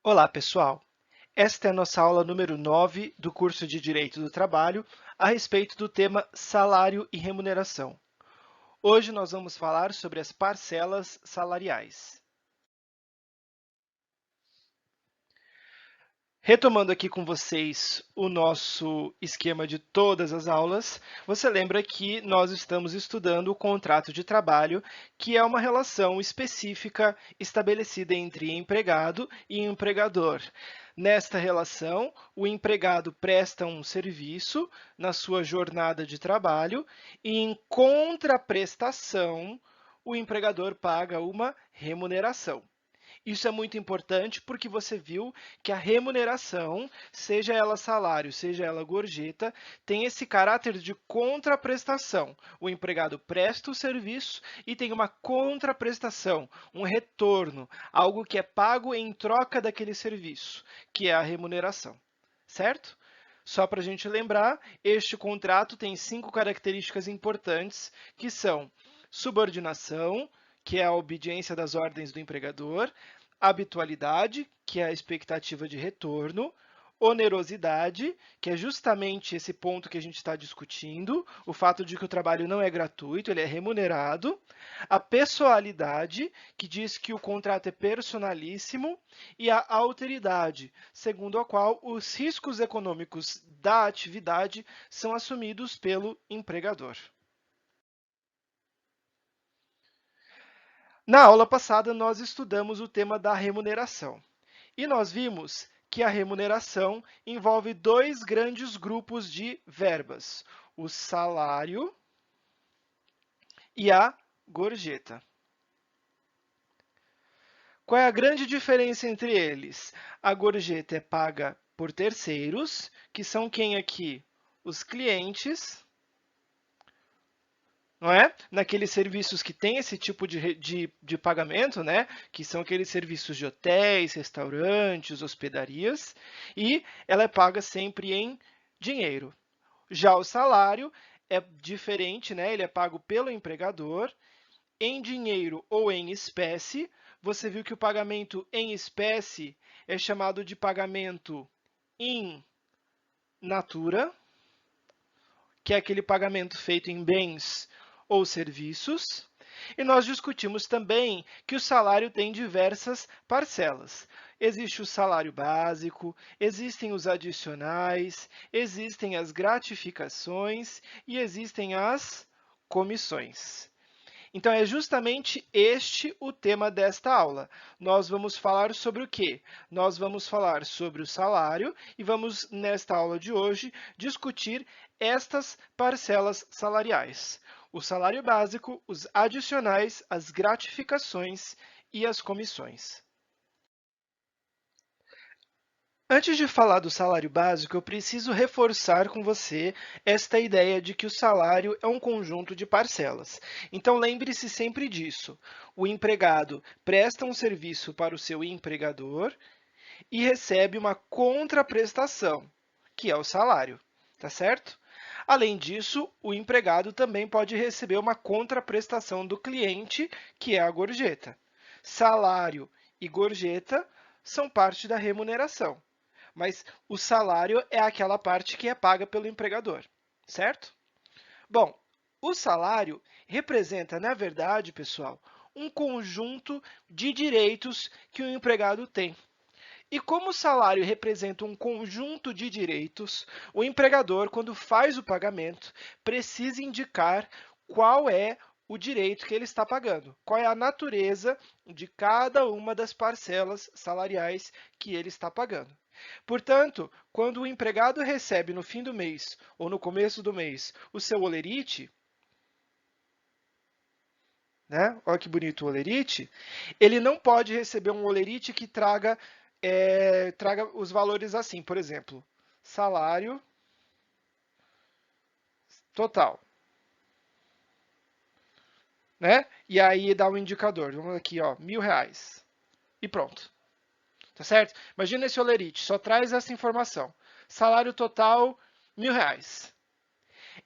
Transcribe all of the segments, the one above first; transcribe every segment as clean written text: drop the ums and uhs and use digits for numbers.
Olá, pessoal! Esta é a nossa aula número 9 do curso de Direito do Trabalho a respeito do tema salário e remuneração. Hoje nós vamos falar sobre as parcelas salariais. Retomando aqui com vocês o nosso esquema de todas as aulas, você lembra que nós estamos estudando o contrato de trabalho, que é uma relação específica estabelecida entre empregado e empregador. Nesta relação, o empregado presta um serviço na sua jornada de trabalho e, em contraprestação, o empregador paga uma remuneração. Isso é muito importante porque você viu que a remuneração, seja ela salário, seja ela gorjeta, tem esse caráter de contraprestação. O empregado presta o serviço e tem uma contraprestação, um retorno, algo que é pago em troca daquele serviço, que é a remuneração, certo? Só para a gente lembrar, este contrato tem 5 características importantes, que são subordinação, que é a obediência das ordens do empregador, habitualidade, que é a expectativa de retorno, onerosidade, que é justamente esse ponto que a gente está discutindo, o fato de que o trabalho não é gratuito, ele é remunerado, a pessoalidade, que diz que o contrato é personalíssimo, e a alteridade, segundo a qual os riscos econômicos da atividade são assumidos pelo empregador. Na aula passada, nós estudamos o tema da remuneração e nós vimos que a remuneração envolve dois grandes grupos de verbas, o salário e a gorjeta. Qual é a grande diferença entre eles? A gorjeta é paga por terceiros, que são quem aqui? Os clientes, não é? Naqueles serviços que têm esse tipo de pagamento, né? Que são aqueles serviços de hotéis, restaurantes, hospedarias, e ela é paga sempre em dinheiro. Já o salário é diferente, né? Ele é pago pelo empregador em dinheiro ou em espécie. Você viu que o pagamento em espécie é chamado de pagamento in natura, que é aquele pagamento feito em bens ou serviços. E nós discutimos também que o salário tem diversas parcelas. Existe o salário básico, existem os adicionais, existem as gratificações e existem as comissões. Então, é justamente este o tema desta aula. Nós vamos falar sobre o quê? Nós vamos falar sobre o salário e vamos, nesta aula de hoje, discutir estas parcelas salariais. O salário básico, os adicionais, as gratificações e as comissões. Antes de falar do salário básico, eu preciso reforçar com você esta ideia de que o salário é um conjunto de parcelas. Então, lembre-se sempre disso. O empregado presta um serviço para o seu empregador e recebe uma contraprestação, que é o salário, tá certo? Além disso, o empregado também pode receber uma contraprestação do cliente, que é a gorjeta. Salário e gorjeta são parte da remuneração, mas o salário é aquela parte que é paga pelo empregador, certo? Bom, o salário representa, na verdade, pessoal, um conjunto de direitos que o empregado tem. E como o salário representa um conjunto de direitos, o empregador, quando faz o pagamento, precisa indicar qual é o direito que ele está pagando, qual é a natureza de cada uma das parcelas salariais que ele está pagando. Portanto, quando o empregado recebe no fim do mês ou no começo do mês o seu holerite, né? Olha que bonito o holerite, ele não pode receber um holerite que traga os valores assim, por exemplo, salário total, né? E aí dá um indicador, vamos aqui, ó, R$ 1.000 e pronto, tá certo? Imagina esse holerite, só traz essa informação, salário total R$ 1.000.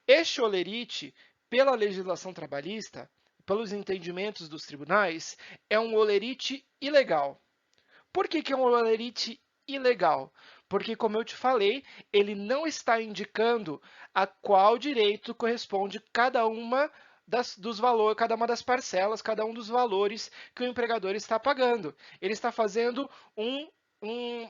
Este holerite, pela legislação trabalhista, pelos entendimentos dos tribunais, é um holerite ilegal. Por que que é um olerite ilegal? Porque, como eu te falei, ele não está indicando a qual direito corresponde cada uma dos valores, cada uma das parcelas, cada um dos valores que o empregador está pagando. Ele está fazendo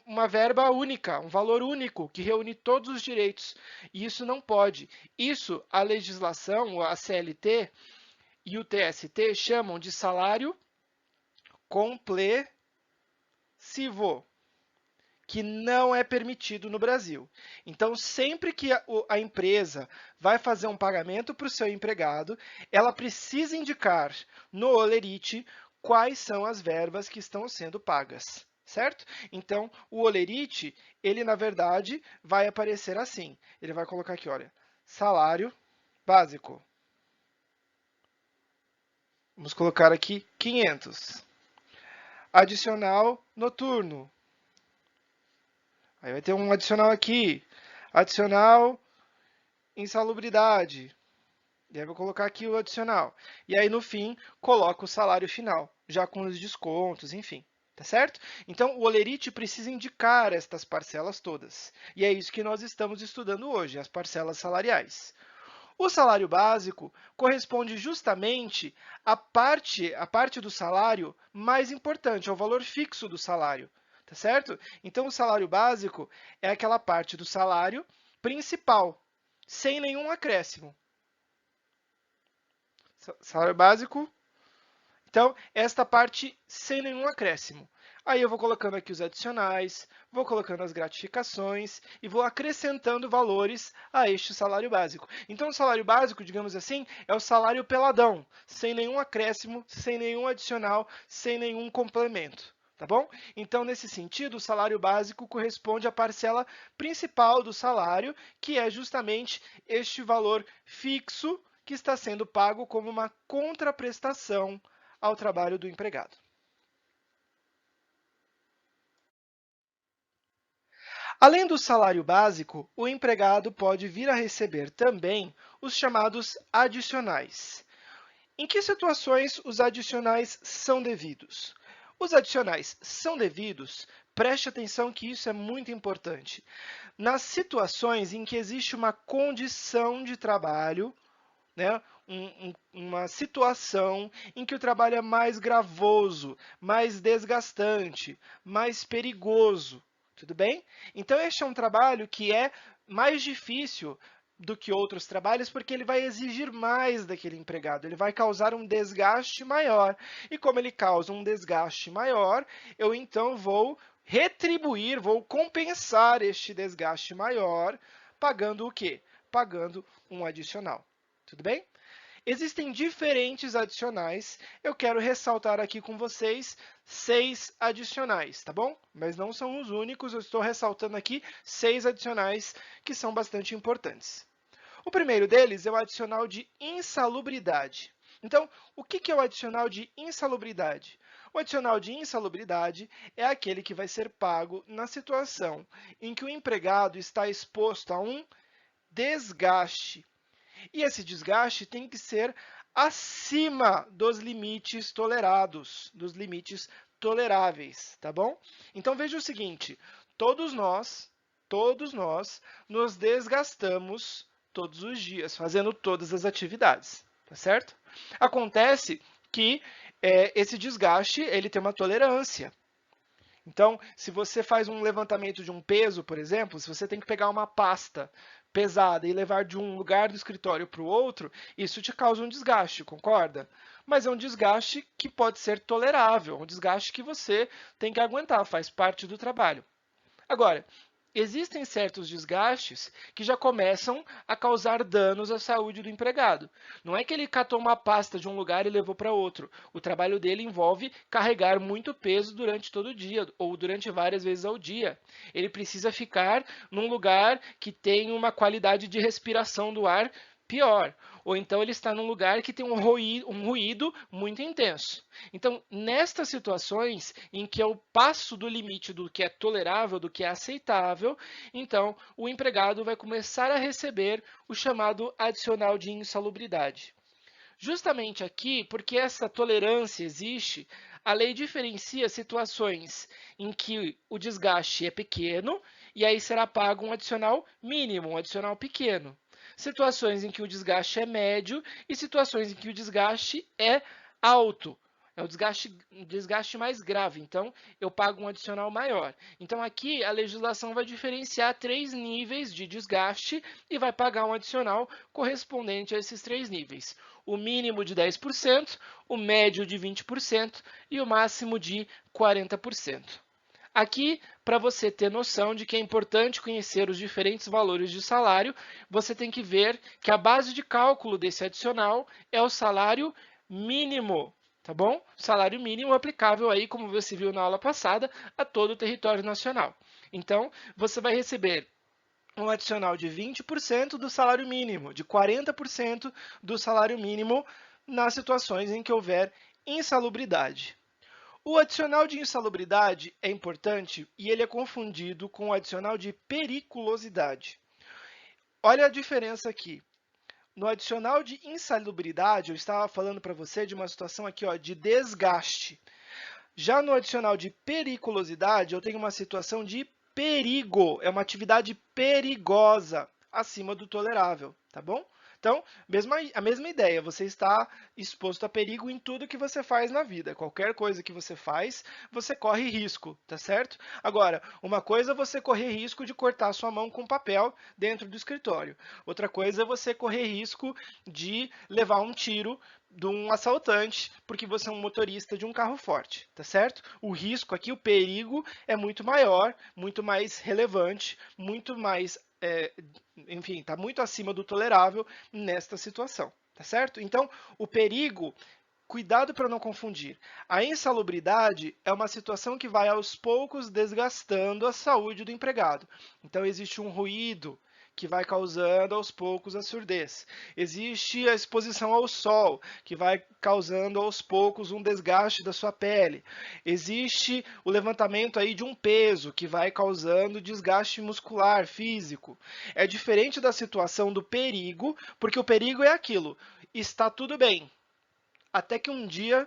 uma verba única, um valor único, que reúne todos os direitos. E isso não pode. Isso, a legislação, a CLT e o TST chamam de salário complexivo, que não é permitido no Brasil. Então, sempre que a empresa vai fazer um pagamento para o seu empregado, ela precisa indicar no olerite quais são as verbas que estão sendo pagas, certo? Então, o olerite, ele na verdade vai aparecer assim. Ele vai colocar aqui, olha, salário básico. Vamos colocar aqui 500. Adicional noturno. Aí vai ter um adicional aqui, adicional insalubridade. E aí vou colocar aqui o adicional. E aí, no fim, coloco o salário final, já com os descontos, enfim. Tá certo? Então, o olerite precisa indicar estas parcelas todas. E é isso que nós estamos estudando hoje, as parcelas salariais. O salário básico corresponde justamente à parte do salário mais importante, ao valor fixo do salário. Tá certo? Então, o salário básico é aquela parte do salário principal, sem nenhum acréscimo. Salário básico. Então, esta parte sem nenhum acréscimo. Aí eu vou colocando aqui os adicionais, vou colocando as gratificações e vou acrescentando valores a este salário básico. Então, o salário básico, digamos assim, é o salário peladão, sem nenhum acréscimo, sem nenhum adicional, sem nenhum complemento. Tá bom? Então, nesse sentido, o salário básico corresponde à parcela principal do salário, que é justamente este valor fixo que está sendo pago como uma contraprestação ao trabalho do empregado. Além do salário básico, o empregado pode vir a receber também os chamados adicionais. Em que situações os adicionais são devidos? Os adicionais são devidos, preste atenção que isso é muito importante, nas situações em que existe uma condição de trabalho, né, uma situação em que o trabalho é mais gravoso, mais desgastante, mais perigoso. Tudo bem? Então, este é um trabalho que é mais difícil do que outros trabalhos, porque ele vai exigir mais daquele empregado, ele vai causar um desgaste maior. E como ele causa um desgaste maior, eu então vou retribuir, vou compensar este desgaste maior, pagando o quê? Pagando um adicional. Tudo bem? Existem diferentes adicionais. Eu quero ressaltar aqui com vocês 6 adicionais, tá bom? Mas não são os únicos, eu estou ressaltando aqui 6 adicionais que são bastante importantes. O primeiro deles é o adicional de insalubridade. Então, o que é o adicional de insalubridade? O adicional de insalubridade é aquele que vai ser pago na situação em que o empregado está exposto a um desgaste. E esse desgaste tem que ser acima dos limites tolerados, dos limites toleráveis, tá bom? Então veja o seguinte, todos nós nos desgastamos todos os dias, fazendo todas as atividades, tá certo? Acontece que esse desgaste ele tem uma tolerância. Então, se você faz um levantamento de um peso, por exemplo, se você tem que pegar uma pasta pesada e levar de um lugar do escritório para o outro, isso te causa um desgaste, concorda? Mas é um desgaste que pode ser tolerável, um desgaste que você tem que aguentar, faz parte do trabalho. Agora, existem certos desgastes que já começam a causar danos à saúde do empregado. Não é que ele catou uma pasta de um lugar e levou para outro. O trabalho dele envolve carregar muito peso durante todo o dia ou durante várias vezes ao dia. Ele precisa ficar num lugar que tem uma qualidade de respiração do ar pior. Ou então ele está num lugar que tem um ruído muito intenso. Então, nestas situações em que eu passo do limite do que é tolerável, do que é aceitável, então o empregado vai começar a receber o chamado adicional de insalubridade. Justamente aqui, porque essa tolerância existe, A lei diferencia situações em que o desgaste é pequeno e aí será pago um adicional mínimo, um adicional pequeno. Situações em que o desgaste é médio e situações em que o desgaste é alto. É o desgaste mais grave, então eu pago um adicional maior. Então aqui a legislação vai diferenciar 3 níveis de desgaste e vai pagar um adicional correspondente a esses 3 níveis. O mínimo de 10%, o médio de 20% e o máximo de 40%. Aqui, para você ter noção de que é importante conhecer os diferentes valores de salário, você tem que ver que a base de cálculo desse adicional é o salário mínimo, tá bom? Salário mínimo aplicável aí, como você viu na aula passada, a todo o território nacional. Então, você vai receber um adicional de 20% do salário mínimo, de 40% do salário mínimo nas situações em que houver insalubridade. O adicional de insalubridade é importante e ele é confundido com o adicional de periculosidade. Olha a diferença aqui. No adicional de insalubridade, eu estava falando para você de uma situação aqui, ó, de desgaste. Já no adicional de periculosidade, eu tenho uma situação de perigo, é uma atividade perigosa, acima do tolerável, tá bom? Então, a mesma ideia, você está exposto a perigo em tudo que você faz na vida. Qualquer coisa que você faz, você corre risco, tá certo? Agora, uma coisa é você correr risco de cortar sua mão com papel dentro do escritório. Outra coisa é você correr risco de levar um tiro de um assaltante, porque você é um motorista de um carro forte, tá certo? O risco aqui, o perigo, é muito maior, muito mais relevante, muito mais, enfim, está muito acima do tolerável nesta situação, tá certo? Então, o perigo, cuidado para não confundir. A insalubridade é uma situação que vai aos poucos desgastando a saúde do empregado. Então, existe um ruído que vai causando aos poucos a surdez. Existe a exposição ao sol, que vai causando aos poucos um desgaste da sua pele. Existe o levantamento aí de um peso, que vai causando desgaste muscular, físico. É diferente da situação do perigo, porque o perigo é aquilo, está tudo bem, até que um dia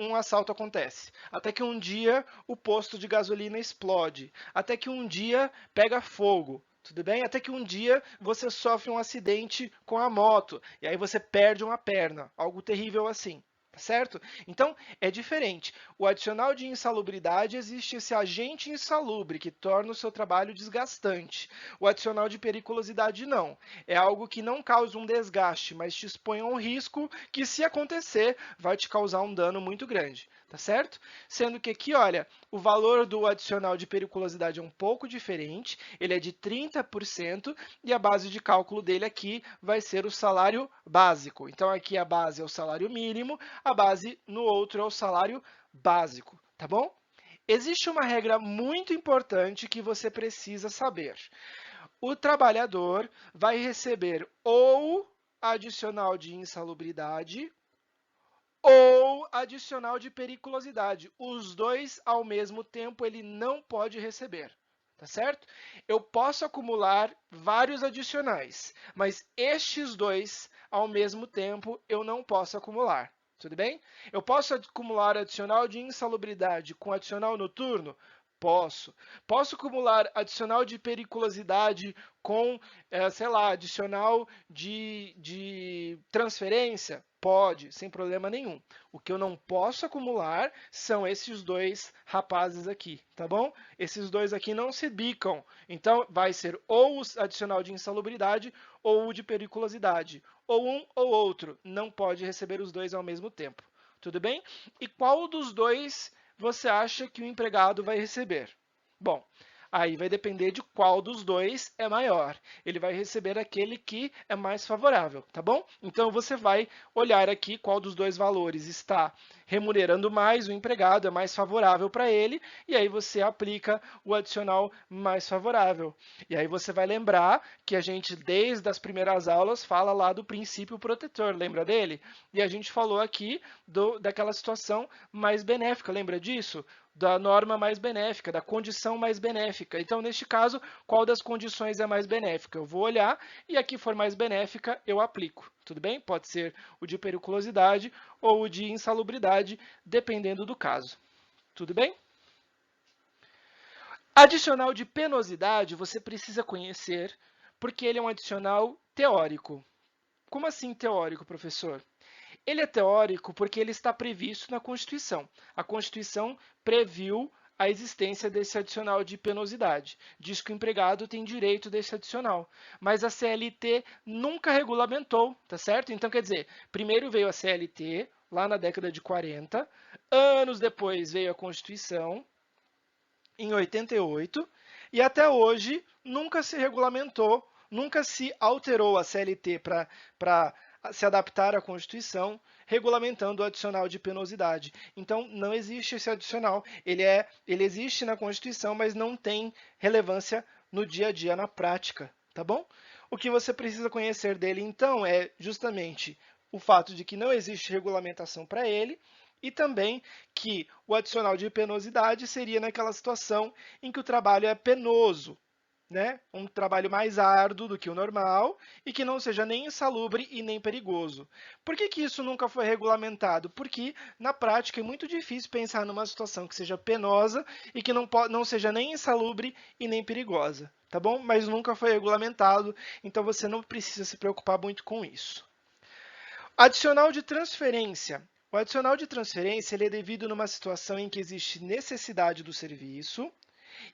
um assalto acontece, até que um dia o posto de gasolina explode, até que um dia pega fogo, tudo bem? Até que um dia você sofre um acidente com a moto e aí você perde uma perna, algo terrível assim. Tá certo? Então, é diferente. O adicional de insalubridade existe esse agente insalubre que torna o seu trabalho desgastante. O adicional de periculosidade não. É algo que não causa um desgaste, mas te expõe a um risco que, se acontecer, vai te causar um dano muito grande. Tá certo? Sendo que aqui, olha, o valor do adicional de periculosidade é um pouco diferente, ele é de 30% e a base de cálculo dele aqui vai ser o salário básico. Então, aqui a base é o salário mínimo, a base no outro é o salário básico, tá bom? Existe uma regra muito importante que você precisa saber. O trabalhador vai receber ou adicional de insalubridade ou adicional de periculosidade. Os dois ao mesmo tempo ele não pode receber, tá certo? Eu posso acumular vários adicionais, mas estes dois ao mesmo tempo eu não posso acumular. Tudo bem? Eu posso acumular adicional de insalubridade com adicional noturno? Posso. Posso acumular adicional de periculosidade com, sei lá, adicional de transferência? Pode, sem problema nenhum. O que eu não posso acumular são esses dois rapazes aqui, tá bom? Esses dois aqui não se bicam. Então, vai ser ou o adicional de insalubridade ou o de periculosidade. Ou um ou outro. Não pode receber os dois ao mesmo tempo. Tudo bem? E qual dos dois você acha que o empregado vai receber? Bom, aí vai depender de qual dos dois é maior. Ele vai receber aquele que é mais favorável, tá bom? Então você vai olhar aqui qual dos dois valores está remunerando mais o empregado, é mais favorável para ele, e aí você aplica o adicional mais favorável. E aí você vai lembrar que a gente, desde as primeiras aulas, fala lá do princípio protetor, lembra dele? E a gente falou aqui daquela situação mais benéfica, lembra disso? da norma mais benéfica, da condição mais benéfica. Então, neste caso, qual das condições é mais benéfica? Eu vou olhar e a que for mais benéfica, eu aplico. Tudo bem? Pode ser o de periculosidade ou o de insalubridade, dependendo do caso. Tudo bem? Adicional de penosidade você precisa conhecer, porque ele é um adicional teórico. Como assim teórico, professor? Ele é teórico porque ele está previsto na Constituição. A Constituição previu a existência desse adicional de penosidade. Diz que o empregado tem direito desse adicional. Mas a CLT nunca regulamentou, tá certo? Então, quer dizer, primeiro veio a CLT, lá na década de 40, anos depois veio a Constituição, em 88, e até hoje nunca se regulamentou, nunca se alterou a CLT para se adaptar à Constituição, regulamentando o adicional de penosidade. Então, não existe esse adicional. Ele existe na Constituição, mas não tem relevância no dia a dia, na prática, tá bom? O que você precisa conhecer dele, então, é justamente o fato de que não existe regulamentação para ele, e também que o adicional de penosidade seria naquela situação em que o trabalho é penoso, né? Um trabalho mais árduo do que o normal e que não seja nem insalubre e nem perigoso. Por que que isso nunca foi regulamentado? Porque, na prática, é muito difícil pensar numa situação que seja penosa e que não seja nem insalubre e nem perigosa, tá bom? Mas nunca foi regulamentado, então você não precisa se preocupar muito com isso. Adicional de transferência. O adicional de transferência ele é devido numa situação em que existe necessidade do serviço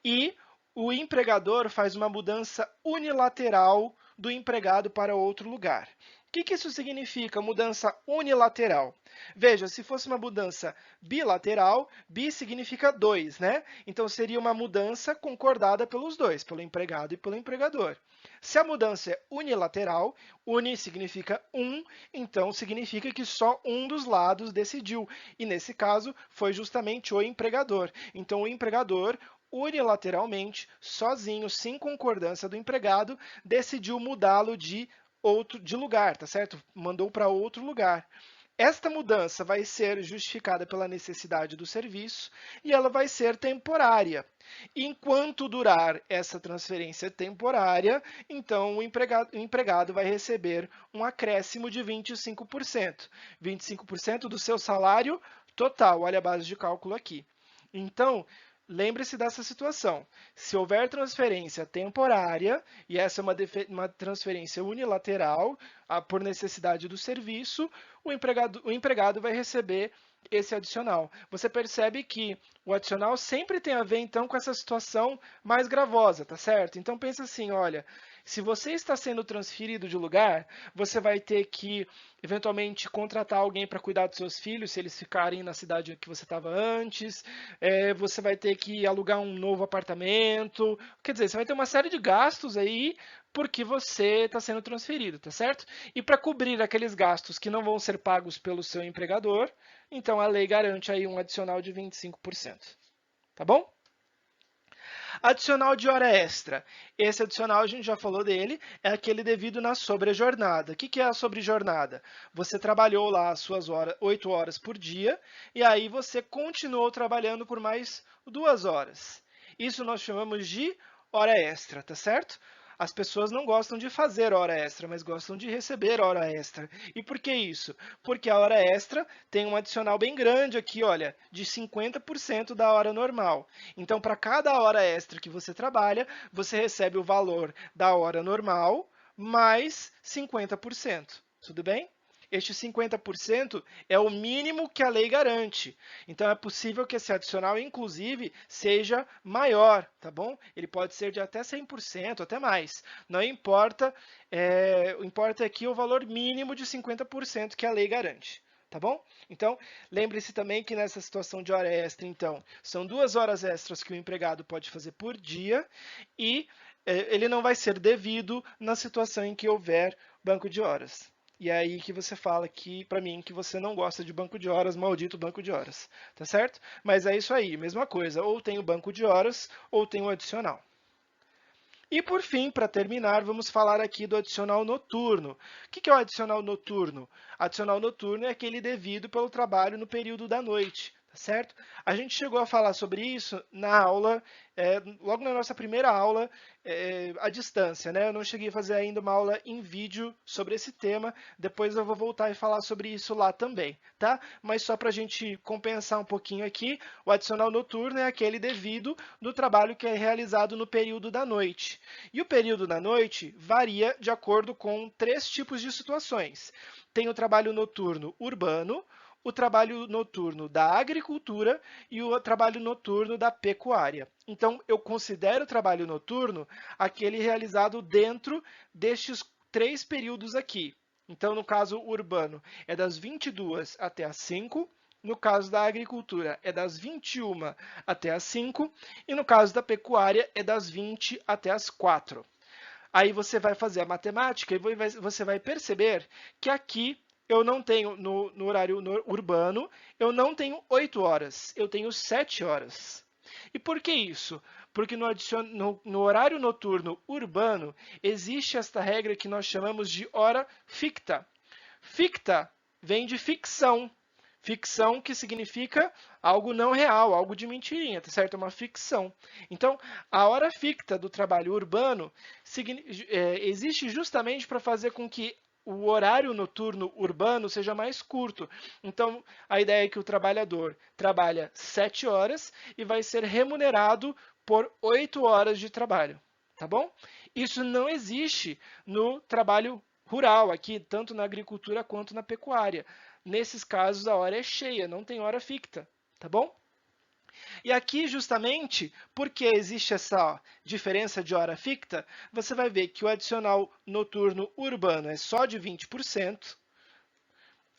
e o empregador faz uma mudança unilateral do empregado para outro lugar. O que isso significa, mudança unilateral? Veja, se fosse uma mudança bilateral, bi significa dois, né? Então, seria uma mudança concordada pelos dois, pelo empregado e pelo empregador. Se a mudança é unilateral, uni significa um, então significa que só um dos lados decidiu. E, nesse caso, foi justamente o empregador. Então, o empregador unilateralmente, sozinho, sem concordância do empregado, decidiu mudá-lo de lugar, tá certo? Mandou para outro lugar. Esta mudança vai ser justificada pela necessidade do serviço e ela vai ser temporária. Enquanto durar essa transferência temporária, então o empregado vai receber um acréscimo de 25%. 25% do seu salário total, olha a base de cálculo aqui. Então, lembre-se dessa situação. Se houver transferência temporária, e essa é uma transferência unilateral, por necessidade do serviço, o empregado vai receber esse adicional. Você percebe que o adicional sempre tem a ver, então, com essa situação mais gravosa, tá certo? Então, pensa assim, olha, se você está sendo transferido de lugar, você vai ter que, eventualmente, contratar alguém para cuidar dos seus filhos, se eles ficarem na cidade que você estava antes, você vai ter que alugar um novo apartamento, quer dizer, você vai ter uma série de gastos aí porque você está sendo transferido, tá certo? E para cobrir aqueles gastos que não vão ser pagos pelo seu empregador, então a lei garante aí um adicional de 25%. Tá bom? Adicional de hora extra. Esse adicional, a gente já falou dele, é aquele devido na sobrejornada. O que é a sobrejornada? Você trabalhou lá as suas 8 horas por dia e aí você continuou trabalhando por mais 2 horas. Isso nós chamamos de hora extra, tá certo? As pessoas não gostam de fazer hora extra, mas gostam de receber hora extra. E por que isso? Porque a hora extra tem um adicional bem grande aqui, olha, de 50% da hora normal. Então, para cada hora extra que você trabalha, você recebe o valor da hora normal mais 50%. Tudo bem? Este 50% é o mínimo que a lei garante. Então, é possível que esse adicional, inclusive, seja maior, tá bom? Ele pode ser de até 100%, até mais. Não importa, o importa aqui o valor mínimo de 50% que a lei garante. Tá bom? Então, lembre-se também que nessa situação de hora extra, então, são 2 horas extras que o empregado pode fazer por dia e ele não vai ser devido na situação em que houver banco de horas. E é aí que você fala que, para mim, que você não gosta de banco de horas, maldito banco de horas, tá certo? Mas é isso aí, mesma coisa, ou tem o banco de horas, ou tem o adicional. E por fim, para terminar, vamos falar aqui do adicional noturno. O que é o adicional noturno? Adicional noturno é aquele devido pelo trabalho no período da noite, certo? A gente chegou a falar sobre isso na aula, logo na nossa primeira aula, à distância, né? Eu não cheguei a fazer ainda uma aula em vídeo sobre esse tema, depois eu vou voltar e falar sobre isso lá também, tá? Mas só para a gente compensar um pouquinho aqui, o adicional noturno é aquele devido do trabalho que é realizado no período da noite. E o período da noite varia de acordo com 3 tipos de situações. Tem o trabalho noturno urbano, o trabalho noturno da agricultura e o trabalho noturno da pecuária. Então, eu considero o trabalho noturno aquele realizado dentro destes 3 períodos aqui. Então, no caso urbano, é das 22 até as 5. No caso da agricultura, é das 21 até as 5. E no caso da pecuária, é das 20 até as 4. Aí você vai fazer a matemática e você vai perceber que aqui eu não tenho, no horário urbano, eu não tenho 8 horas, eu tenho 7 horas. E por que isso? Porque no horário noturno urbano existe esta regra que nós chamamos de hora ficta. Ficta vem de ficção. Ficção que significa algo não real, algo de mentirinha, tá certo? É uma ficção. Então, a hora ficta do trabalho urbano existe justamente para fazer com que o horário noturno urbano seja mais curto. Então, a ideia é que o trabalhador trabalha 7 horas e vai ser remunerado por 8 horas de trabalho, tá bom? Isso não existe no trabalho rural, aqui, tanto na agricultura quanto na pecuária. Nesses casos, a hora é cheia, não tem hora ficta, tá bom? E aqui, justamente, porque existe essa diferença de hora ficta, você vai ver que o adicional noturno urbano é só de 20%,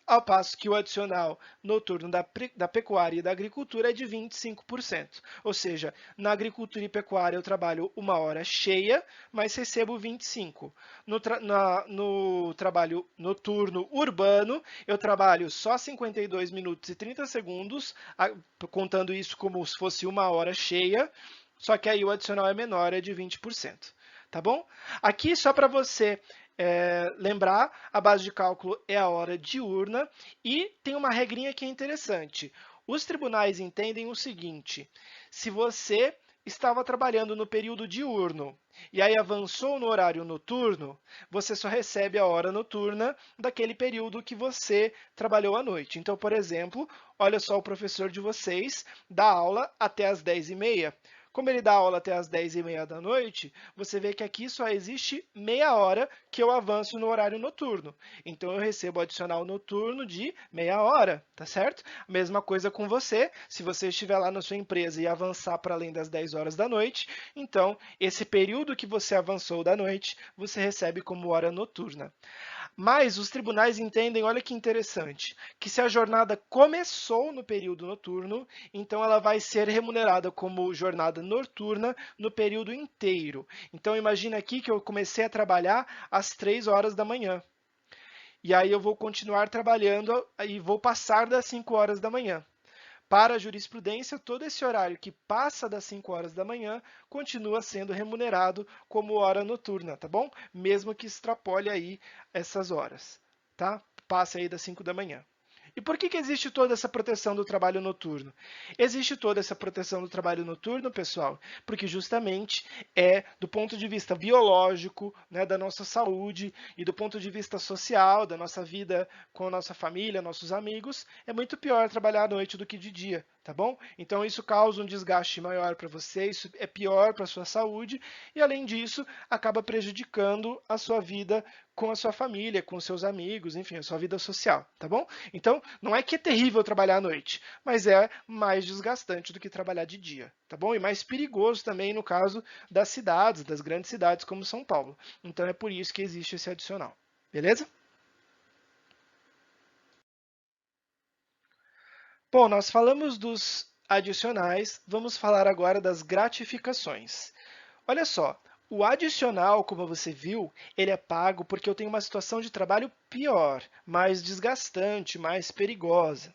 ao passo que o adicional noturno da pecuária e da agricultura é de 25%. Ou seja, na agricultura e pecuária eu trabalho 1 hora cheia, mas recebo 25%. No trabalho noturno urbano, eu trabalho só 52 minutos e 30 segundos, contando isso como se fosse 1 hora cheia, só que aí o adicional é menor, é de 20%. Tá bom? Aqui, só para você lembrar, a base de cálculo é a hora diurna e tem uma regrinha que é interessante. Os tribunais entendem o seguinte: se você estava trabalhando no período diurno e aí avançou no horário noturno, você só recebe a hora noturna daquele período que você trabalhou à noite. Então, por exemplo, olha só, o professor de vocês dá aula até as 10h30. Como ele dá aula até as 10h30 da noite, você vê que aqui só existe meia hora que eu avanço no horário noturno. Então, eu recebo o adicional noturno de meia hora, tá certo? Mesma coisa com você, se você estiver lá na sua empresa e avançar para além das 10 horas da noite, então, esse período que você avançou da noite, você recebe como hora noturna. Mas os tribunais entendem, olha que interessante, que se a jornada começou no período noturno, então ela vai ser remunerada como jornada noturna no período inteiro. Então imagina aqui que eu comecei a trabalhar às 3 horas da manhã. E aí eu vou continuar trabalhando e vou passar das 5 horas da manhã. Para a jurisprudência, todo esse horário que passa das 5 horas da manhã continua sendo remunerado como hora noturna, tá bom? Mesmo que extrapole aí essas horas, tá? Passe aí das 5 da manhã. E por que existe toda essa proteção do trabalho noturno? Existe toda essa proteção do trabalho noturno, pessoal, porque justamente do ponto de vista biológico, né, da nossa saúde e do ponto de vista social, da nossa vida com a nossa família, nossos amigos, é muito pior trabalhar à noite do que de dia, tá bom? Então isso causa um desgaste maior para você, isso é pior para a sua saúde e, além disso, acaba prejudicando a sua vida com a sua família, com seus amigos, enfim, a sua vida social, tá bom? Então, não é que é terrível trabalhar à noite, mas é mais desgastante do que trabalhar de dia, tá bom? E mais perigoso também no caso das cidades, das grandes cidades como São Paulo. Então, é por isso que existe esse adicional, beleza? Bom, nós falamos dos adicionais, vamos falar agora das gratificações. Olha só, o adicional, como você viu, ele é pago porque eu tenho uma situação de trabalho pior, mais desgastante, mais perigosa.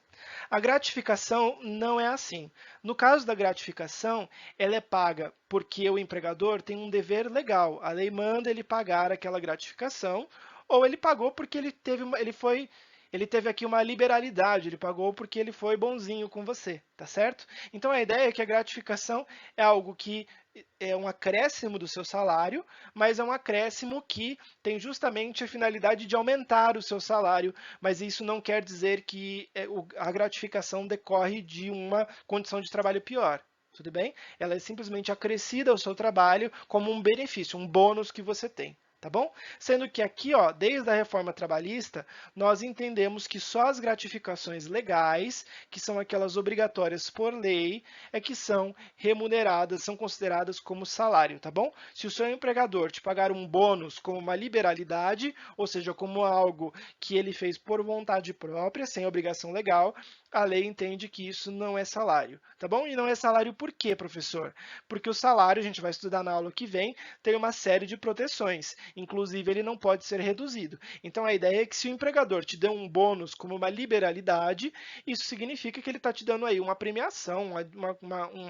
A gratificação não é assim. No caso da gratificação, ela é paga porque o empregador tem um dever legal. A lei manda ele pagar aquela gratificação, ou ele pagou porque ele foi Ele teve aqui uma liberalidade, ele pagou porque ele foi bonzinho com você, tá certo? Então a ideia é que a gratificação é algo que é um acréscimo do seu salário, mas é um acréscimo que tem justamente a finalidade de aumentar o seu salário, mas isso não quer dizer que a gratificação decorre de uma condição de trabalho pior. Tudo bem? Ela é simplesmente acrescida ao seu trabalho como um benefício, um bônus que você tem. Tá bom? Sendo que aqui, ó, desde a reforma trabalhista, nós entendemos que só as gratificações legais, que são aquelas obrigatórias por lei, é que são remuneradas, são consideradas como salário, tá bom? Se o seu empregador te pagar um bônus como uma liberalidade, ou seja, como algo que ele fez por vontade própria, sem obrigação legal, a lei entende que isso não é salário, tá bom? E não é salário por quê, professor? Porque o salário, a gente vai estudar na aula que vem, tem uma série de proteções, inclusive ele não pode ser reduzido. Então a ideia é que se o empregador te deu um bônus como uma liberalidade, isso significa que ele está te dando aí uma premiação,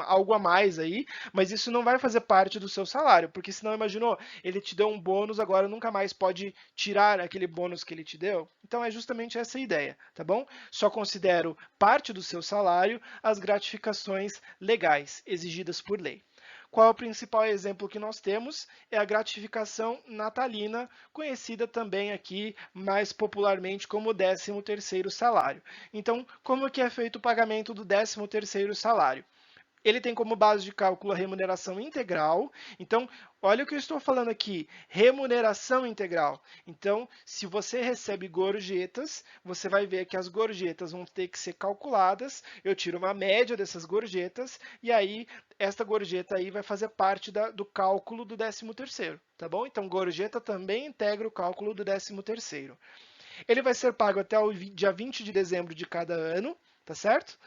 algo a mais aí, mas isso não vai fazer parte do seu salário, porque senão, imaginou, ele te deu um bônus, agora nunca mais pode tirar aquele bônus que ele te deu? Então é justamente essa a ideia, tá bom? Só considero parte do seu salário as gratificações legais exigidas por lei. Qual é o principal exemplo que nós temos? É a gratificação natalina, conhecida também aqui mais popularmente como 13º salário. Então, como que é feito o pagamento do 13º salário? Ele tem como base de cálculo a remuneração integral. Então, olha o que eu estou falando aqui, remuneração integral. Então, se você recebe gorjetas, você vai ver que as gorjetas vão ter que ser calculadas. Eu tiro uma média dessas gorjetas e aí esta gorjeta aí vai fazer parte do cálculo do 13º, tá bom? Então, gorjeta também integra o cálculo do 13º. Ele vai ser pago até o dia 20 de dezembro de cada ano, tá certo?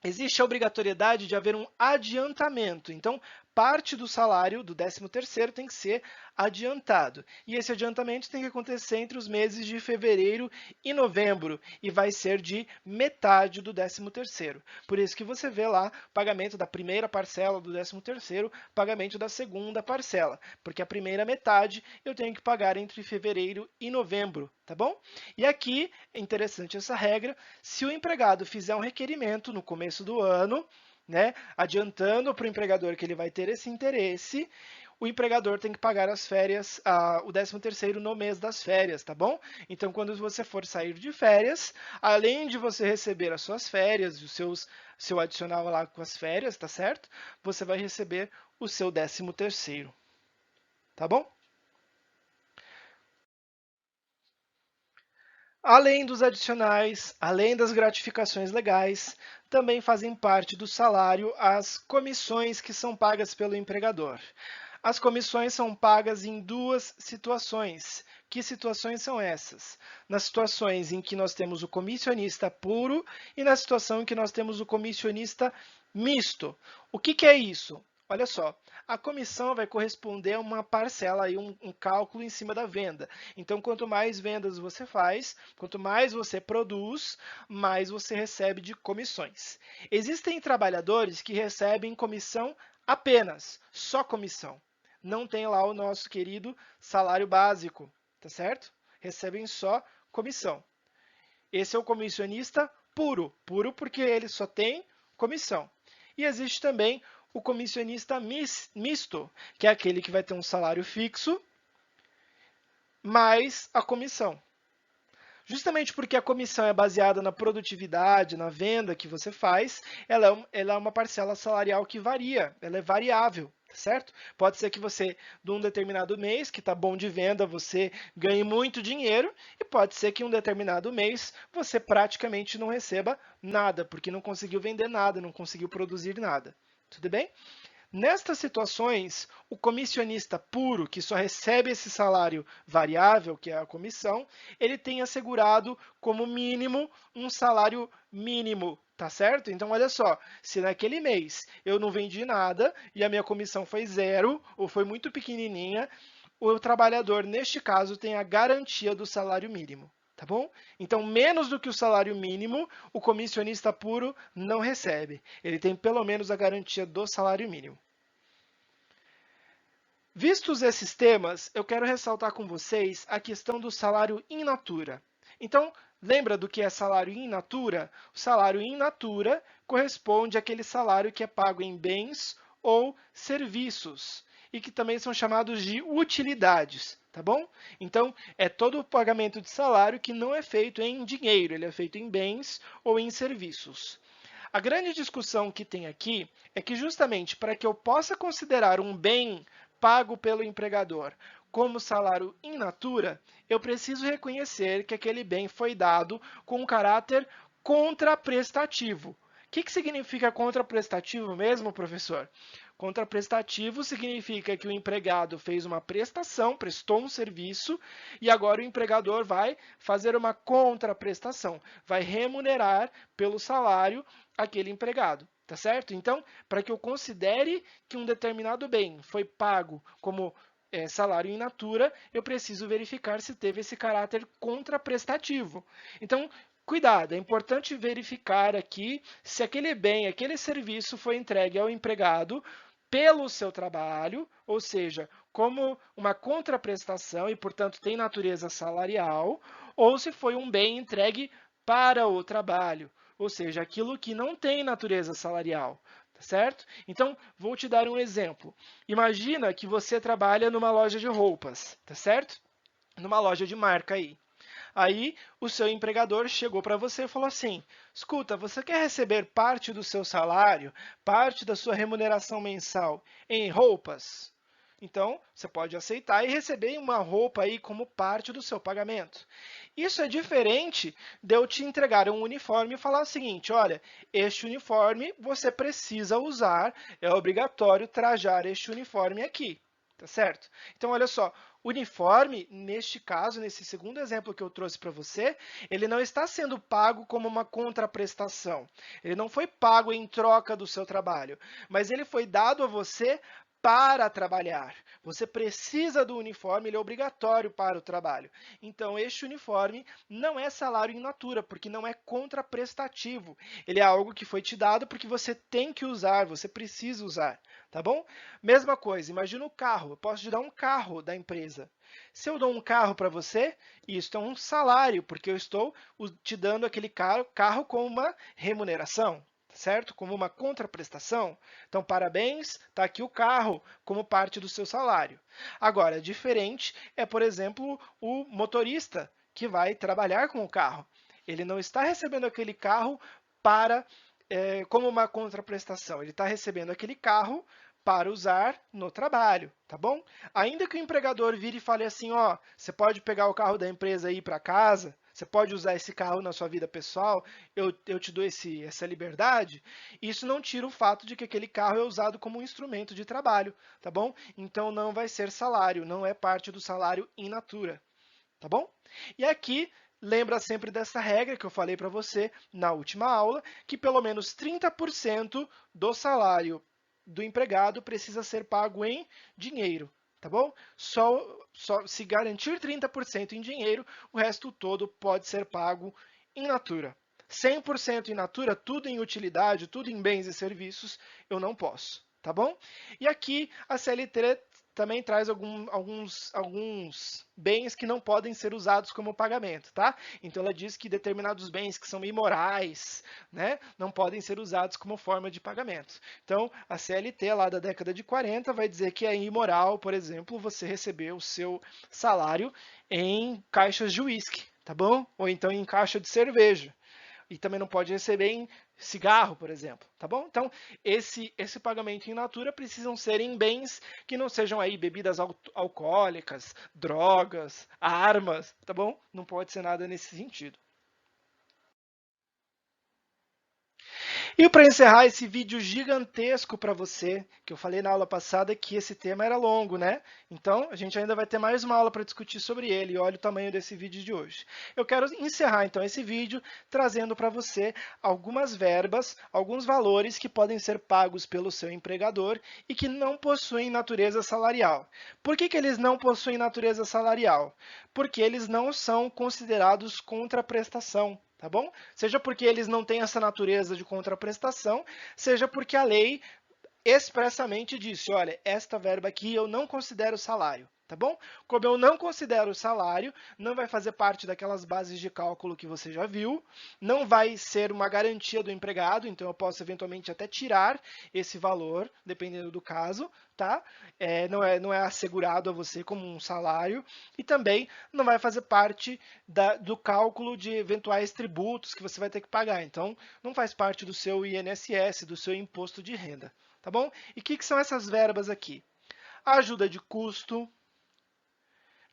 Existe a obrigatoriedade de haver um adiantamento. Então, parte do salário do 13º tem que ser adiantado. E esse adiantamento tem que acontecer entre os meses de fevereiro e novembro e vai ser de metade do 13º. Por isso que você vê lá pagamento da primeira parcela do 13º, pagamento da segunda parcela, porque a primeira metade eu tenho que pagar entre fevereiro e novembro, tá bom? E aqui é interessante essa regra, se o empregado fizer um requerimento no começo do ano, né, adiantando para o empregador que ele vai ter esse interesse, o empregador tem que pagar as férias, o 13º no mês das férias, tá bom? Então, quando você for sair de férias, além de você receber as suas férias, seu adicional lá com as férias, tá certo? Você vai receber o seu 13º, tá bom? Além dos adicionais, além das gratificações legais, também fazem parte do salário as comissões que são pagas pelo empregador. As comissões são pagas em duas situações. Que situações são essas? Nas situações em que nós temos o comissionista puro e na situação em que nós temos o comissionista misto. O que é isso? Olha só, a comissão vai corresponder a uma parcela, aí, um cálculo em cima da venda. Então, quanto mais vendas você faz, quanto mais você produz, mais você recebe de comissões. Existem trabalhadores que recebem comissão apenas, só comissão. Não tem lá o nosso querido salário básico, tá certo? Recebem só comissão. Esse é o comissionista puro, puro porque ele só tem comissão. E existe também o comissionista misto, que é aquele que vai ter um salário fixo mais a comissão. Justamente porque a comissão é baseada na produtividade, na venda que você faz, ela é uma parcela salarial que varia, ela é variável, certo? Pode ser que você, de um determinado mês, que está bom de venda, você ganhe muito dinheiro, e pode ser que em um determinado mês você praticamente não receba nada, porque não conseguiu vender nada, não conseguiu produzir nada. Tudo bem? Nestas situações, o comissionista puro, que só recebe esse salário variável, que é a comissão, ele tem assegurado como mínimo um salário mínimo, tá certo? Então, olha só, se naquele mês eu não vendi nada e a minha comissão foi zero ou foi muito pequenininha, o trabalhador, neste caso, tem a garantia do salário mínimo. Tá bom? Então, menos do que o salário mínimo, o comissionista puro não recebe. Ele tem pelo menos a garantia do salário mínimo. Vistos esses temas, eu quero ressaltar com vocês a questão do salário in natura. Então, lembra do que é salário in natura? O salário in natura corresponde àquele salário que é pago em bens ou serviços e que também são chamados de utilidades, tá bom? Então, é todo o pagamento de salário que não é feito em dinheiro, ele é feito em bens ou em serviços. A grande discussão que tem aqui é que justamente para que eu possa considerar um bem pago pelo empregador como salário in natura, eu preciso reconhecer que aquele bem foi dado com um caráter contraprestativo. O que significa contraprestativo mesmo, professor? Contraprestativo significa que o empregado fez uma prestação, prestou um serviço, e agora o empregador vai fazer uma contraprestação, vai remunerar pelo salário aquele empregado, tá certo? Então, para que eu considere que um determinado bem foi pago como salário in natura, eu preciso verificar se teve esse caráter contraprestativo. Então, cuidado, é importante verificar aqui se aquele bem, aquele serviço foi entregue ao empregado pelo seu trabalho, ou seja, como uma contraprestação e, portanto, tem natureza salarial, ou se foi um bem entregue para o trabalho, ou seja, aquilo que não tem natureza salarial, tá certo? Então, vou te dar um exemplo. Imagina que você trabalha numa loja de roupas, tá certo? Numa loja de marca aí. Aí o seu empregador chegou para você e falou assim: escuta, você quer receber parte do seu salário, parte da sua remuneração mensal em roupas? Então, você pode aceitar e receber uma roupa aí como parte do seu pagamento. Isso é diferente de eu te entregar um uniforme e falar o seguinte: olha, este uniforme você precisa usar, é obrigatório trajar este uniforme aqui. Tá certo? Então, olha só, uniforme, neste caso, nesse segundo exemplo que eu trouxe para você, ele não está sendo pago como uma contraprestação. Ele não foi pago em troca do seu trabalho, mas ele foi dado a você para trabalhar. Você precisa do uniforme, ele é obrigatório para o trabalho. Então, este uniforme não é salário in natura, porque não é contraprestativo. Ele é algo que foi te dado porque você tem que usar, você precisa usar, tá bom? Mesma coisa, imagina o carro. Eu posso te dar um carro da empresa. Se eu dou um carro para você, isso é um salário, porque eu estou te dando aquele carro com uma remuneração, certo? Como uma contraprestação. Então, parabéns, está aqui o carro como parte do seu salário. Agora, diferente é, por exemplo, o motorista que vai trabalhar com o carro. Ele não está recebendo aquele carro para como uma contraprestação. Ele está recebendo aquele carro para usar no trabalho, tá bom? Ainda que o empregador vire e fale assim, ó, você pode pegar o carro da empresa e ir para casa, você pode usar esse carro na sua vida pessoal, eu te dou essa liberdade, isso não tira o fato de que aquele carro é usado como um instrumento de trabalho, tá bom? Então não vai ser salário, não é parte do salário in natura, tá bom? E aqui, lembra sempre dessa regra que eu falei para você na última aula, que pelo menos 30% do salário do empregado precisa ser pago em dinheiro, tá bom? Só se garantir 30% em dinheiro, o resto todo pode ser pago in natura. 100% in natura, tudo em utilidade, tudo em bens e serviços, eu não posso, tá bom? E aqui a CLT também traz alguns bens que não podem ser usados como pagamento, tá? Então ela diz que determinados bens que são imorais, né, não podem ser usados como forma de pagamento. Então a CLT lá da década de 40 vai dizer que é imoral, por exemplo, você receber o seu salário em caixas de uísque, tá bom? Ou então em caixa de cerveja. E também não pode receber em cigarro, por exemplo, tá bom? Então, esse pagamento in natura precisam ser em bens que não sejam aí bebidas alcoólicas, drogas, armas, tá bom? Não pode ser nada nesse sentido. E para encerrar esse vídeo gigantesco para você, que eu falei na aula passada que esse tema era longo, né? Então, a gente ainda vai ter mais uma aula para discutir sobre ele, e olha o tamanho desse vídeo de hoje. Eu quero encerrar, então, esse vídeo trazendo para você algumas verbas, alguns valores que podem ser pagos pelo seu empregador e que não possuem natureza salarial. Por que eles não possuem natureza salarial? Porque eles não são considerados contraprestação. Tá bom? Seja porque eles não têm essa natureza de contraprestação, seja porque a lei expressamente disse, olha, esta verba aqui eu não considero salário. Tá bom? Como eu não considero o salário, não vai fazer parte daquelas bases de cálculo que você já viu, não vai ser uma garantia do empregado, então eu posso eventualmente até tirar esse valor, dependendo do caso, tá? Não é assegurado a você como um salário, e também não vai fazer parte do cálculo de eventuais tributos que você vai ter que pagar. Então, não faz parte do seu INSS, do seu imposto de renda, tá bom? E o que são essas verbas aqui? Ajuda de custo,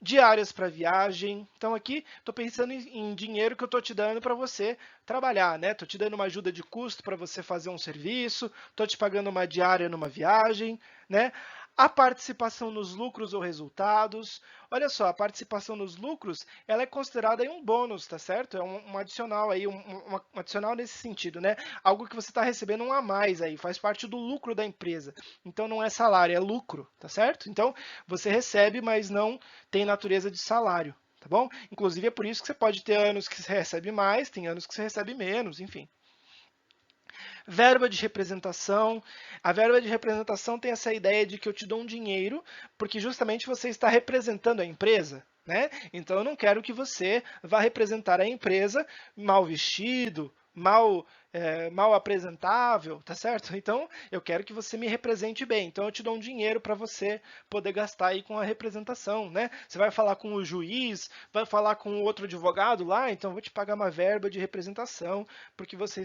diárias para viagem. Então aqui estou pensando em dinheiro que eu estou te dando para você trabalhar, né? Estou te dando uma ajuda de custo para você fazer um serviço, estou te pagando uma diária numa viagem, né? A participação nos lucros ou resultados. Olha só, a participação nos lucros, ela é considerada aí um bônus, tá certo? É um adicional aí, um adicional nesse sentido, né? Algo que você está recebendo um a mais aí, faz parte do lucro da empresa. Então não é salário, é lucro, tá certo? Então você recebe, mas não tem natureza de salário, tá bom? Inclusive é por isso que você pode ter anos que você recebe mais, tem anos que você recebe menos, enfim. Verba de representação. A verba de representação tem essa ideia de que eu te dou um dinheiro porque justamente você está representando a empresa. Né? Então eu não quero que você vá representar a empresa mal vestido, mal apresentável, tá certo? Então eu quero que você me represente bem. Então eu te dou um dinheiro para você poder gastar aí com a representação, né? Você vai falar com o juiz, vai falar com outro advogado lá, então eu vou te pagar uma verba de representação porque você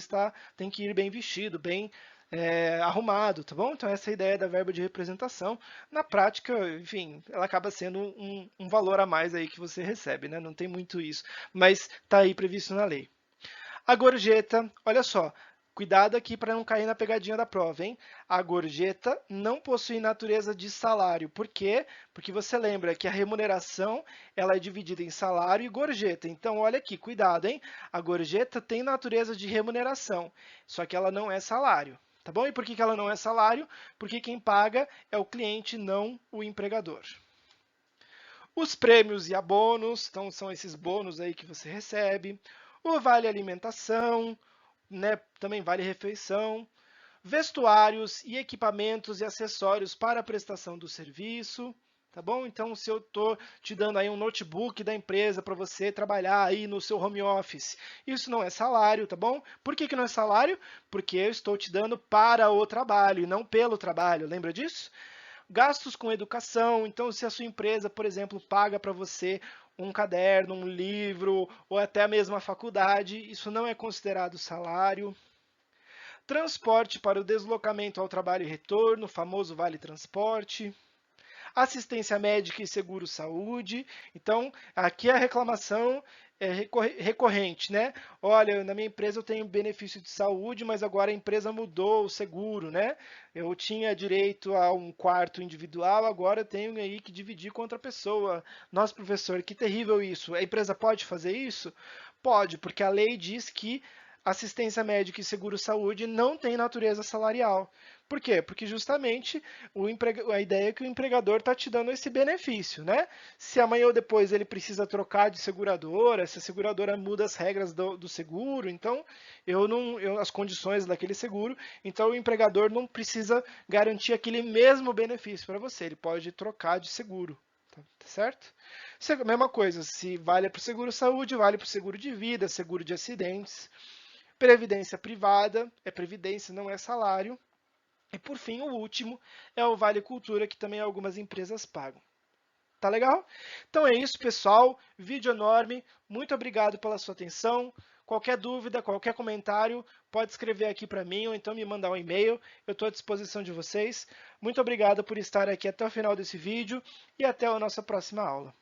tem que ir bem vestido, bem arrumado, tá bom? Então essa é a ideia da verba de representação. Na prática, enfim, ela acaba sendo um valor a mais aí que você recebe, né? Não tem muito isso, mas está aí previsto na lei. A gorjeta, olha só, cuidado aqui para não cair na pegadinha da prova, hein? A gorjeta não possui natureza de salário. Por quê? Porque você lembra que a remuneração ela é dividida em salário e gorjeta. Então, olha aqui, cuidado, hein? A gorjeta tem natureza de remuneração, só que ela não é salário. Tá bom? E por que ela não é salário? Porque quem paga é o cliente, não o empregador. Os prêmios e abonos, então são esses bônus aí que você recebe. O vale alimentação, né, também vale refeição. Vestuários e equipamentos e acessórios para a prestação do serviço. Tá bom? Então, se eu estou te dando aí um notebook da empresa para você trabalhar aí no seu home office, isso não é salário, tá bom? Por que não é salário? Porque eu estou te dando para o trabalho e não pelo trabalho. Lembra disso? Gastos com educação, então se a sua empresa, por exemplo, paga para você um caderno, um livro ou até a mesma faculdade, isso não é considerado salário. Transporte para o deslocamento ao trabalho e retorno, famoso vale transporte. Assistência médica e seguro-saúde. Então, aqui a reclamação é recorrente, né? Olha, na minha empresa eu tenho benefício de saúde, mas agora a empresa mudou o seguro, né? Eu tinha direito a um quarto individual, agora eu tenho aí que dividir com outra pessoa. Nossa, professor, que terrível isso. A empresa pode fazer isso? Pode, porque a lei diz que assistência médica e seguro-saúde não tem natureza salarial. Por quê? Porque justamente a ideia é que o empregador está te dando esse benefício, né? Se amanhã ou depois ele precisa trocar de seguradora, se a seguradora muda as regras do seguro, então as condições daquele seguro, então o empregador não precisa garantir aquele mesmo benefício para você, ele pode trocar de seguro. Tá certo? Mesma coisa, se vale para o seguro saúde, vale para o seguro de vida, seguro de acidentes. Previdência privada, é previdência, não é salário. E por fim, o último é o Vale Cultura, que também algumas empresas pagam. Tá legal? Então é isso, pessoal. Vídeo enorme. Muito obrigado pela sua atenção. Qualquer dúvida, qualquer comentário, pode escrever aqui para mim ou então me mandar um e-mail. Eu estou à disposição de vocês. Muito obrigado por estar aqui até o final desse vídeo e até a nossa próxima aula.